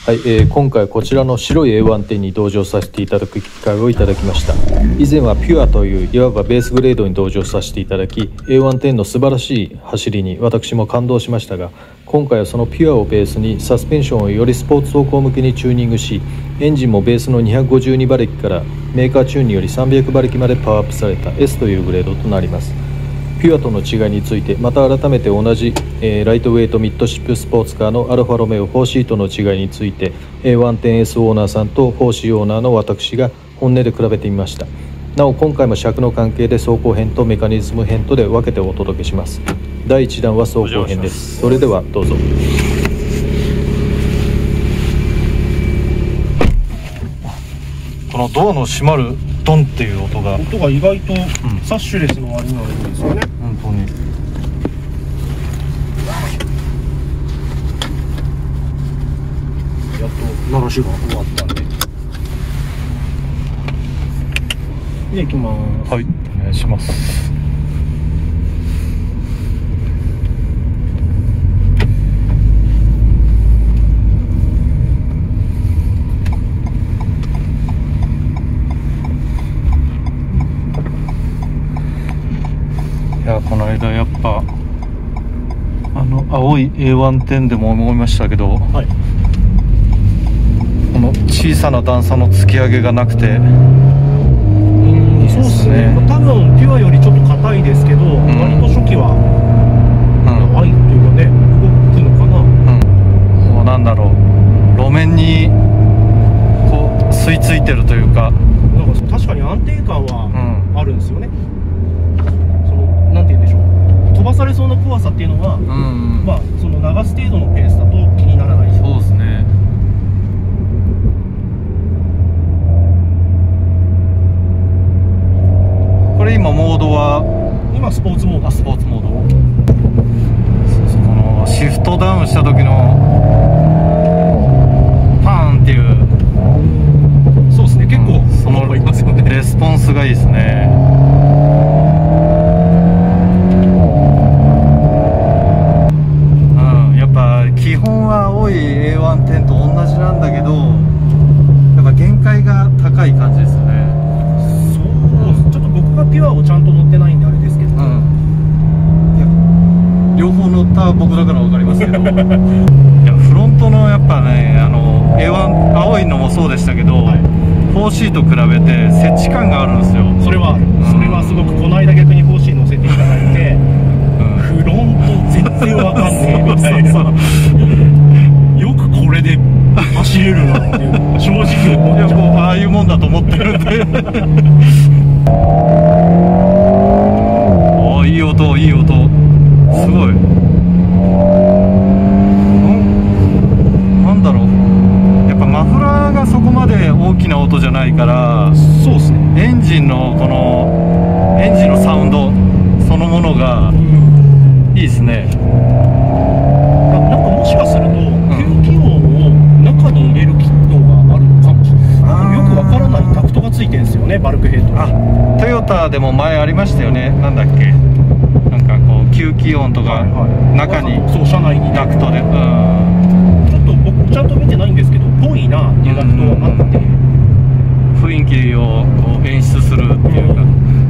はい、今回こちらの白い A110 に同乗させていただく機会をいただきました。以前はピュアといういわばベースグレードに同乗させていただき A110 の素晴らしい走りに私も感動しましたが、今回はそのピュアをベースにサスペンションをよりスポーツ走行向けにチューニングし、エンジンもベースの252馬力からメーカーチューンにより300馬力までパワーアップされた S というグレードとなります。ピュアとの違いについて、また改めて同じ、ライトウェイトミッドシップスポーツカーのアルファロメオ4シートの違いについて A110S オーナーさんと 4C オーナーの私が本音で比べてみました。なお今回も尺の関係で走行編とメカニズム編とで分けてお届けします。第1弾は走行編です。それではどうぞ。このドアの閉まるドンっていう音が意外とサッシュレスの割にはいいんですよね。本当にやっと鳴らしが終わったんで。で、行きます。はい、お願いします。いや、この間やっぱ青い A110 でも思いましたけど、はい、この小さな段差の突き上げがなくて、そうですね。多分ピュアよりちょっと硬いですけど、割と初期は長いっていうかね、動くのかな。もうなんだろう、路面にこう吸い付いてるというか、なんか確かに安定感はあるんですよね。なんて言うんでしょう、飛ばされそうな怖さっていうのは、まあその流す程度のペースだと気にならない。そうですね。これ今モードはスポーツモード。スポーツモード。このシフトダウンした時のパーンっていう、そうですね、結構そのレスポンスがいいですね。基本は青い A110 と同じなんだけど、やっぱ限界が高い感じですよね。そう、ちょっと僕がピュアをちゃんと乗ってないんであれですけど、いや両方乗った僕だから分かりますけどいや、フロントのやっぱね、A1 青いのもそうでしたけど、4C と比べて接地感があるんですよ。それはすごく、この間逆に 4C 乗せていただいて、フロント全然わかんねえみたいなよくこれで走れるなっていう正直思っちゃう。ああいうもんだと思ってるんでおー、いい音いい音、すごい。なんだろう、やっぱマフラーがそこまで大きな音じゃないから、そうですね、エンジンのサウンドそのものがいいですね。なんかもしかすると吸気音を中に入れる機能があるのかもしれない。よくわからないタクトがついてるんですよね、バルクヘッドに。トヨタでも前ありましたよね。なんだっけ、なんかこう吸気音とか中に、そう、車内にダクトで、ちょっと僕ちゃんと見てないんですけど、ぽいなっていうダクトがあって、雰囲気をこう演出するっていうか。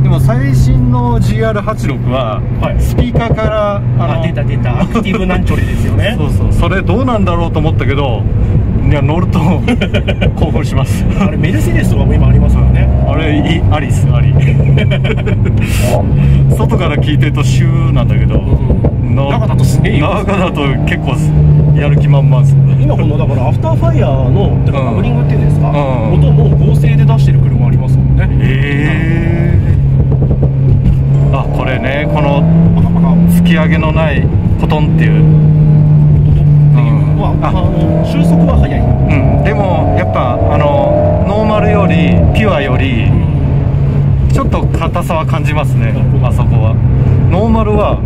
でも最新の GR86 はスピーカーから出たアクティブなんちょれですよね。そうそう、それどうなんだろうと思ったけど、いや乗ると興奮しますあれメルセデスとかも今ありますからね。あれありっす、あり外から聞いてるとシューなんだけど、中だとすげえよ。中だと結構やる気満々です。今このだからアフターファイヤーのバブリングっていうんですか、音も合成で出してる車ありますもんね。あ、これね、この突き上げのないコトンっていう収束は早い。でもやっぱノーマルよりピュアよりちょっと硬さは感じますね。あそこはノーマルは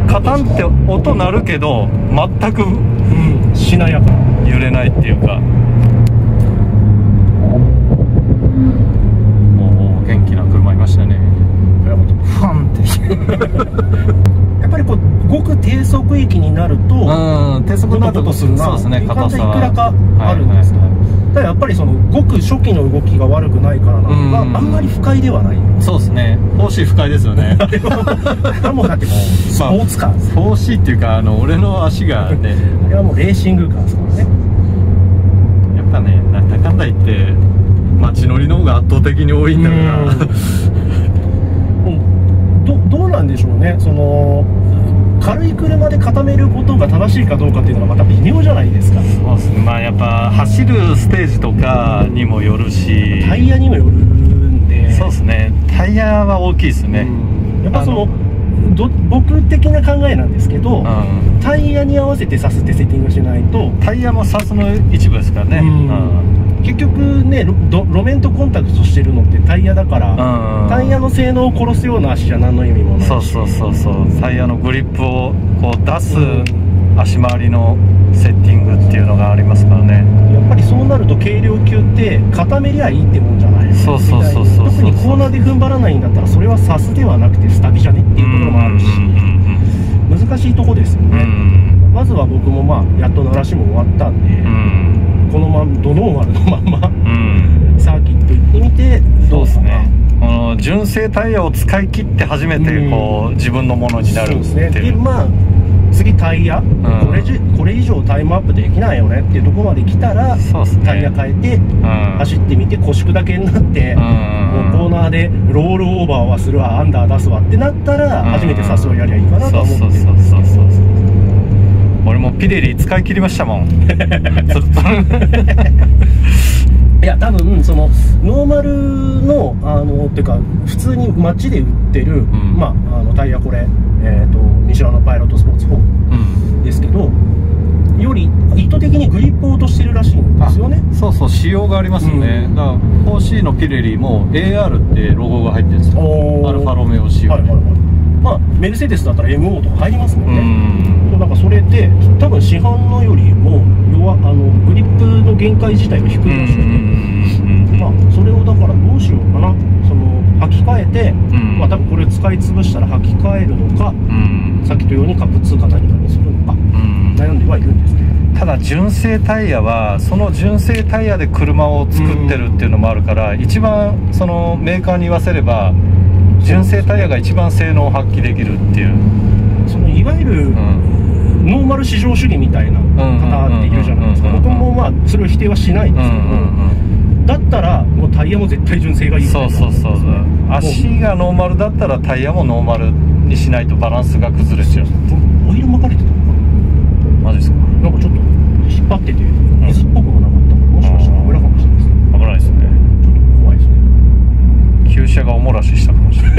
カタンって音鳴るけど全くしなやか、揺れないっていうか、元気な車いましたね。ファンってやっぱりりこうごく低速域になると低速になるとするな、そうですね、感じ硬さはいくらかあるんですけど、ただやっぱりそのごく初期の動きが悪くないからなのか、あんまり不快ではない。そうですね、4C 不快ですよね。あれはもうだってもうスポーツカーです、4C っていうか俺の足がねあれはもうレーシングカーですからね。やっぱね、なんだかんだ言って街乗りの方が圧倒的に多いんだからどうなんでしょうね、その軽い車で固めることが正しいかどうかっていうのがまた微妙じゃないですか。そうですね、まあやっぱ走るステージとかにもよるし、タイヤにもよるんで。そうですね、タイヤは大きいですね。やっぱその僕的な考えなんですけど、タイヤに合わせて刺すってセッティングしないと。タイヤも刺すの一部ですからね。結局ね、路面とコンタクトしてるのってタイヤだから、タイヤの性能を殺すような足じゃ何の意味もないし。そうタイヤのグリップをこう出す足回りのセッティングっていうのがありますからね。やっぱりそうなると軽量級って固めりゃいいってもんじゃない。そう特にコーナーで踏ん張らないんだったら、それはサスではなくてスタビじゃねっていうところもあるし、難しいとこですよね。まずは僕もまあやっと鳴らしも終わったんで、このままドノーマルのまんまサーキット行ってみてどうですね。純正タイヤを使い切って初めてこう自分のものになるっていう。そうですね。でまあ次タイヤ、これ以上タイムアップできないよねっていうところまで来たら、タイヤ変えて走ってみて腰砕けになって、もうコーナーでロールオーバーはするわ、アンダー出すわってなったら初めてサスをやりゃいいかなとは思ってるんですけど。俺もピレリ使い切りましたもん。いや多分そのノーマルのっていうか普通に街で売ってる、まあタイヤこれミシュランのパイロットスポーツ4ですけど、より意図的にグリップを落としてるらしいんですよね。そう仕様がありますよね。だから 4C のピレリも AR ってロゴが入ってるんですよ。アルファロメオ仕様で。まあメルセデスだったら MO とか入りますもんね。なんかそれで多分市販のよりもグリップの限界自体が低いらしいので、まあそれをだからどうしようかな、その履き替えて、まあ多分これを使い潰したら履き替えるのか、さっきとようにカップ2か何かにするのか、悩んではいるんですけど、ただ純正タイヤはその純正タイヤで車を作ってるっていうのもあるから、一番そのメーカーに言わせれば純正タイヤが一番性能を発揮できるっていう、そのいわゆる、ノーマル至上主義みたいな方っているじゃないですか。僕もまあそれを否定はしないんですけど、だったらもうタイヤも絶対純正がいい。そう足がノーマルだったらタイヤもノーマルにしないとバランスが崩れちゃう。オイル巻かれてたのかな。マジですか。なんかちょっと引っ張ってて水っぽくもなかった。もしかしたら油かもしれないですね。危ないですね。ちょっと怖いですね。旧車がおもらししたかもしれな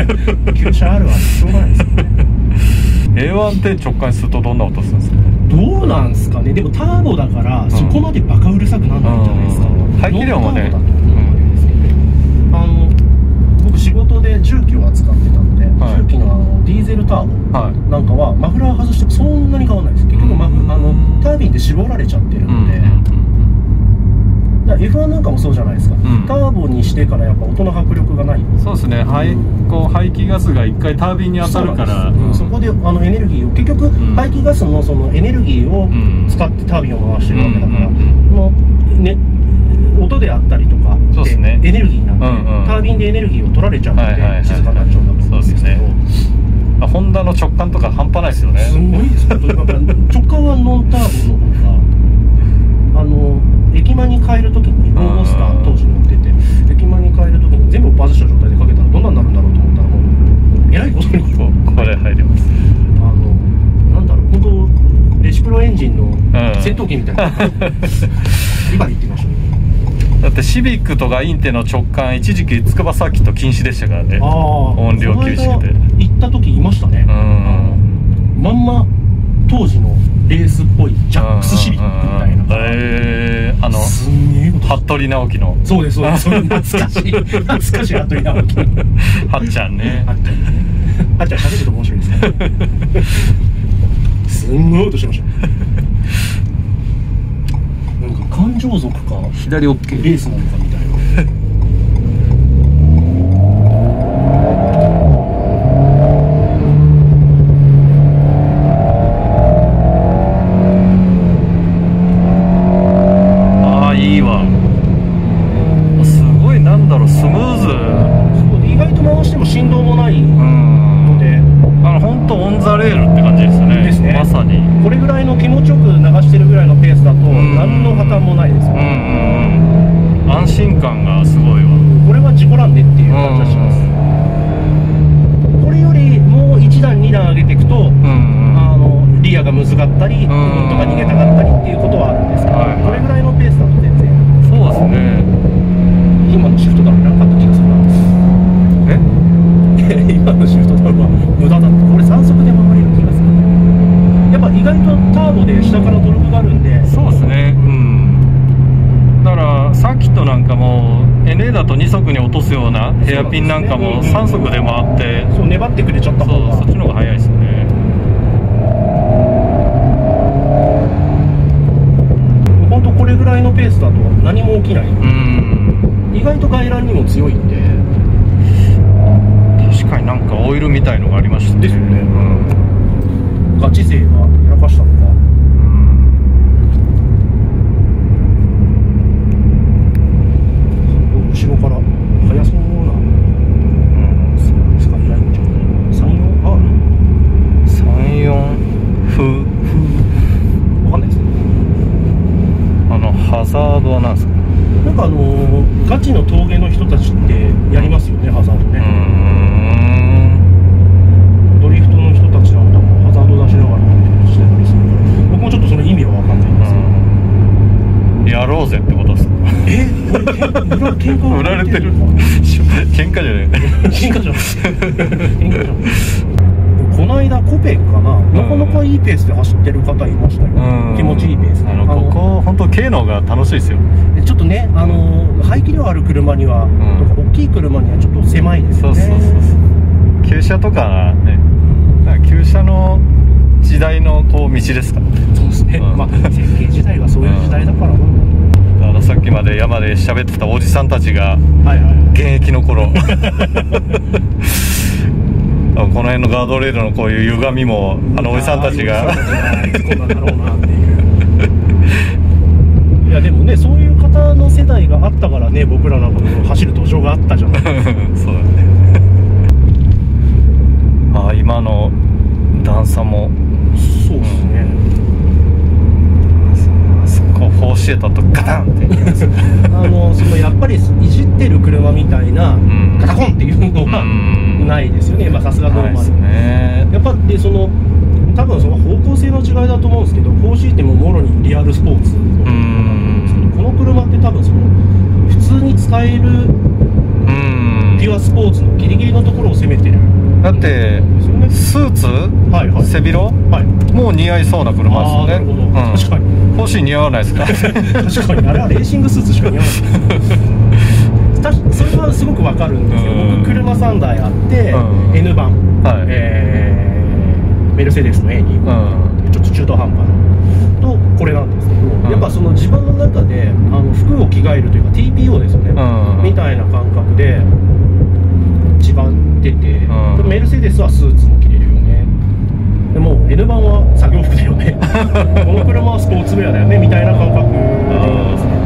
い。旧車あるあるしょうがないですよね。A110 直感するとどんな音するんですか。どうなんすかね。でもターボだからそこまでバカうるさくならないんじゃないですか。排気量もね、僕仕事で重機を扱ってたので、重機のディーゼルターボなんかはマフラー外してもそんなに変わらないです。結局タービンで絞られちゃってるので、F1 なんかもそうじゃないですか。ターボにしてからやっぱ音の迫力がない。そうですね。こう排気ガスが一回タービンに当たるから、そこでエネルギーを結局排気ガスのそのエネルギーを使ってタービンを回してるわけだから、音であったりとかでエネルギーなんで、タービンでエネルギーを取られちゃうので静かになっちゃうんだと思うんですけど、ホンダの直感とか半端ないですよね。すごいです。直感はノンターボの方が駅前に帰るときにローボスター当時乗ってて、駅前に帰るときに全部バズした状態でかけたらどんなになるんだろうと思ったら、もうえらいことにこれ入ります。なんだろう、本当レシプロエンジンの戦闘機みたいな今言ってみましょう。だってシビックとかインテの直感一時期筑波サーキット禁止でしたからね。音量厳しくて行った時いましたね。まんま当時のレースっぽいジャックスシビックみたいな、すんげえこと服部直樹の。そうです懐かしい服部直樹はっちゃんね。はっちゃん喋ると面白いですね。すんごい音しました。なんか感情族か左 OK レースなのかみたいな。家だと2足に落とすようなヘアピンなんかも3足で回って、そう粘ってくれちゃった方が、そっちの方が早いですよね。本当これぐらいのペースだと何も起きない。意外と外乱にも強いんで。確かになんかオイルみたいのがありましたね。ですよね。ガチ勢がやらかしたのか。後ろから速そうなスカイラインじゃん。34風わかんないですね。ハザードはなんですか？なんかガチの峠の人たちってやりますよね、ハザードね。ドリフトの人たちなんかもハザード出しながらしてたりするから、僕もちょっとその意味は分かんないんですけど、やろうぜってことですか？これ喧嘩売られてる喧嘩じゃない喧嘩じゃない喧嘩じゃないこの間コペかな、なかなかいいペースで走ってる方いましたよ。気持ちいいペースで。ここ本当軽のが楽しいですよ。ちょっとね、排気量ある車には、大きい車にはちょっと狭いですよね。そう旧車とかね、旧車の時代のこう道ですから。そうですね、まあ設計時代がそういう時代だからな。さっきまで山で喋ってたおじさんたちが現役の頃この辺のガードレールのこういう歪みもおじさんたちがいつこんなんだろうなっていういやでもね、そういう方の世代があったからね、僕らなんかも走る土壌があったじゃないですかそうだね今の段差もそうですね、フォーシートとガタンっていきますそのやっぱりいじってる車みたいなガタコンっていうのはないですよね。さすがノーマル、やっぱで多分その方向性の違いだと思うんですけど、4シートももろにリアルスポーツの車なんですけど、この車って多分その普通に使えるピュアスポーツのギリギリのところを攻めてる。だってスーツ、背広、もう似合いそうな車ですよね。確かに欲しい似合わないですか確かにあれはレーシングスーツしか似合わないそれはすごくわかるんですよ。僕車3台あって、N 版、メルセデスの A2、ちょっと中途半端なとこれなんですけど、やっぱその自分の中で服を着替えるというか TPO ですよね、みたいな感覚で一番出て、メルセデスはスーツも着れるよね、でも N 版は作業服だよねこの車はスポーツウェアだよねみたいな感覚ですね。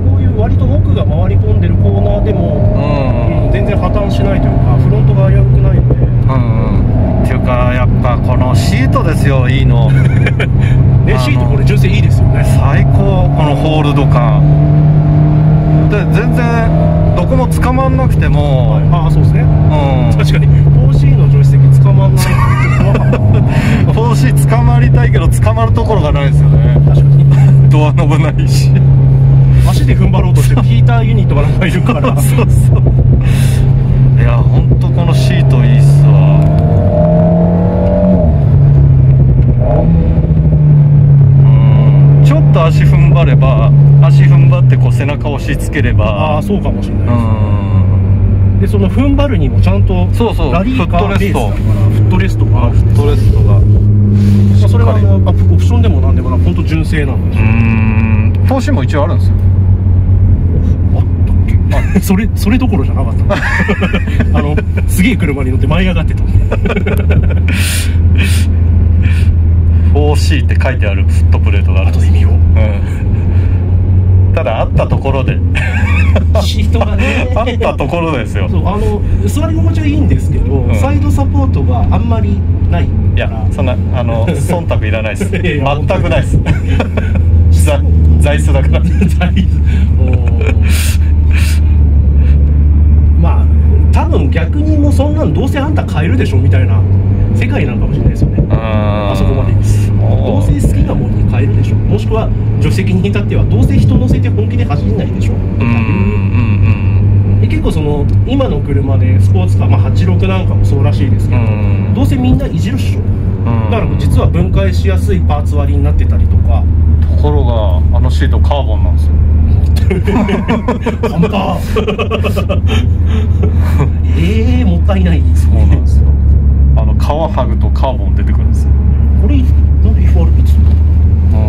こういう割と奥が回り込んでるコーナーでも、全然破綻しないというか、フロントが危うくないので、っていうかやっぱこのシートですよ、いいのね。シートこれ純正いいですよね。最高、このホールド感で全然どこも捕まんなくても、そうですね、確かに 4C の助手席捕まんない 4C 捕まりたいけど捕まるところがないですよね。確かにドアノブないし、足で踏ん張ろうとしてヒーターユニットがなんかいるからそういやほんとこのシートいいっすわ。ちょっと足踏ん張れば、足踏ん張ってこう背中を押し付ければ、そうかもしれないです。でその踏ん張るにもちゃんとラリーカーベースだからフットレストがあるんです。フットレストが、それはオプションでもなんでもなく本当純正なんですよ。投資も一応あるんですよ。あったっけ？それどころじゃなかったすげえ車に乗って舞い上がってた4C って書いてあるフットプレートがある。後で見よう。ただあったところでシートがねあったところですよ。そう座り心地はいいんですけど、サイドサポートがあんまりないから。いやそんな忖度いらないです全くないです座椅子だからまあ多分逆にもうそんなんどうせあんた買えるでしょみたいな世界なんかもしれないですよね。あそこまでどうせ好きなものに買えるでしょ、もしくは助手席に至ってはどうせ人乗せて本気で走んないでしょ。で結構その今の車でスポーツカー、86なんかもそうらしいですけど、どうせみんないじるっしょ。だから実は分解しやすいパーツ割りになってたりとか、どところがあのシートカーボンなんですよ。簡単もったいないですそうね。なんですよ。皮剥ぐとカーボン出てくるんですよ。これなんで FRP つったの？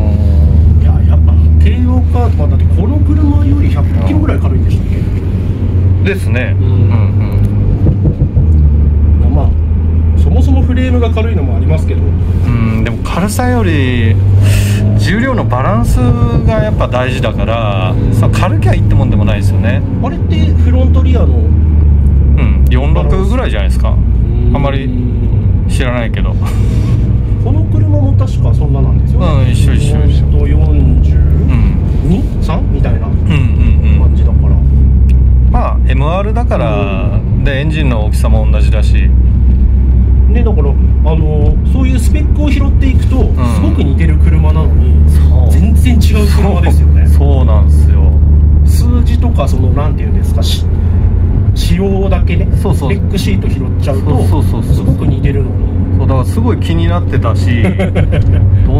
いややっぱ軽量化とかだってこの車より100キロぐらい軽いんでしたっけ？ですね。まあそもそもフレームが軽いのもありますけど、でも軽さより重量のバランスがやっぱ大事だから、軽きゃいいってもんでもないですよね。あれってフロントリアの46ぐらいじゃないですか。あんまり知らないけど。この車も確かそんななんですよね。一緒42、3みたいな感じだから。まあ MR だから、でエンジンの大きさも同じだしね、だからそういうスペックを拾っていくと、すごく似てる車なのに全然違う車ですよね。そうなんですよ。数字とかなんていうんですか、仕様だけね、スペックシート拾っちゃうとすごく似てるのに。そうだからすごい気になってたしど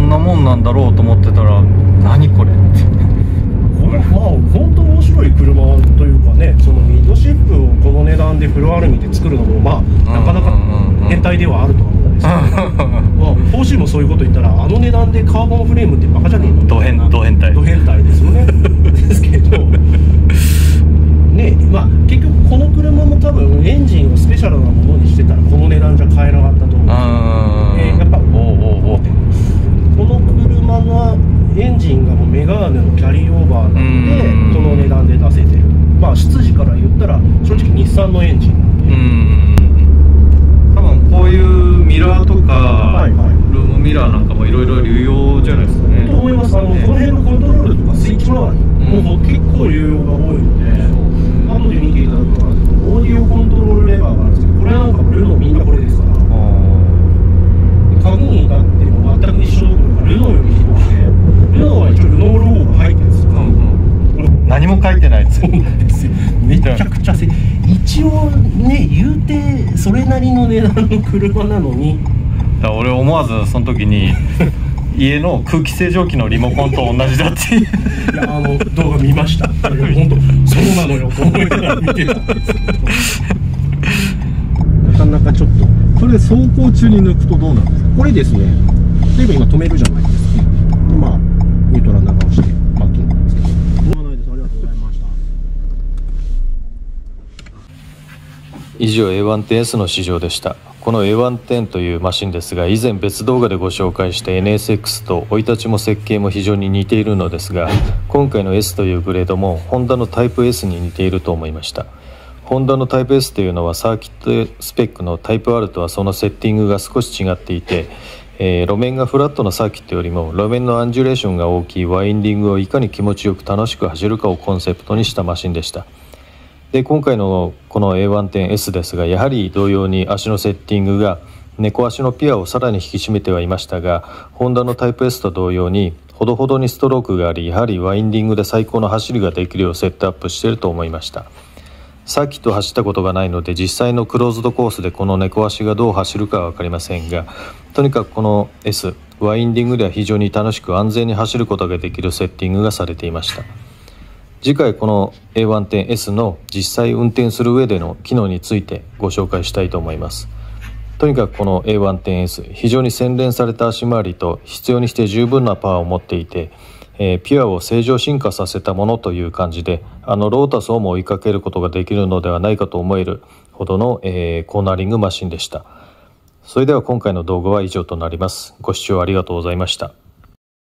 んなもんなんだろうと思ってたら何これってまあ本当面白い車というかね、そのミッドシップをこの値段でフルアルミで作るのもまあなかなか変態ではあるとは思うんですけど、まあポーシーもそういうこと言ったらあの値段でカーボンフレームってバカじゃねえの、ド変態ですよね。ですけどね、まあ結局この車も多分エンジンをスペシャルなものにしてたらこの値段じゃ買えなかったと思うんですよ。やっぱこの車のエンジンがもうメガーネのキャリーオーバーなのでこの値段で出せてる。まあ出自から言ったら正直日産のエンジンなんで、多分こういうミラーとか、ルームミラーなんかもいろいろ流用じゃないですかね。と思います。この辺のコントロールとかスイッチ周りもう結構流用が多いので、後で見ていただくとオーディオコントロールレバーがあるんですけど、これなんかルノーみんなこれですから、鍵に至っても全く一緒どころかルノーよりひどくて、ルノーは一応ルノーロゴが入ってるんですよ。何も書いてないです。そうなんですよ。めちゃくちゃ一応ね、言うてそれなりの値段の車なのに。だから俺思わずその時に家の空気清浄機のリモコンと同じだっていや動画見ました。本当そうなのよと思いながら見てたんですけどなかなかちょっとそれ走行中に抜くとどうなんですか？これですね、例えば今止めるじゃないですか。まあニュートラル長押してパーキングなんですけど、ないです。ありがとうございました。以上 A110S の試乗でした。この A110 というマシンですが、以前別動画でご紹介した NSX と生い立ちも設計も非常に似ているのですが、今回の S というグレードもホンダのタイプ S に似ていると思いました。ホンダのタイプ S というのはサーキットスペックのタイプ R とはそのセッティングが少し違っていて、路面がフラットなサーキットよりも路面のアンジュレーションが大きいワインディングをいかに気持ちよく楽しく走るかをコンセプトにしたマシンでした。で今回のこの A110S ですが、やはり同様に足のセッティングが猫足のピアをさらに引き締めてはいましたが、ホンダのタイプ S と同様にほどほどにストロークがあり、やはりワインディングで最高の走りができるようセットアップしていると思いました。サーキットを走ったことがないので実際のクローズドコースでこの猫足がどう走るかは分かりませんが、とにかくこの S ワインディングでは非常に楽しく安全に走ることができるセッティングがされていました。次回この A110S の実際運転する上での機能についてご紹介したいと思います。とにかくこの A110S 非常に洗練された足回りと必要にして十分なパワーを持っていて、ピュアを正常進化させたものという感じで、ロータスをも追いかけることができるのではないかと思えるほどの、コーナリングマシンでした。それでは今回の動画は以上となります。ご視聴ありがとうございました。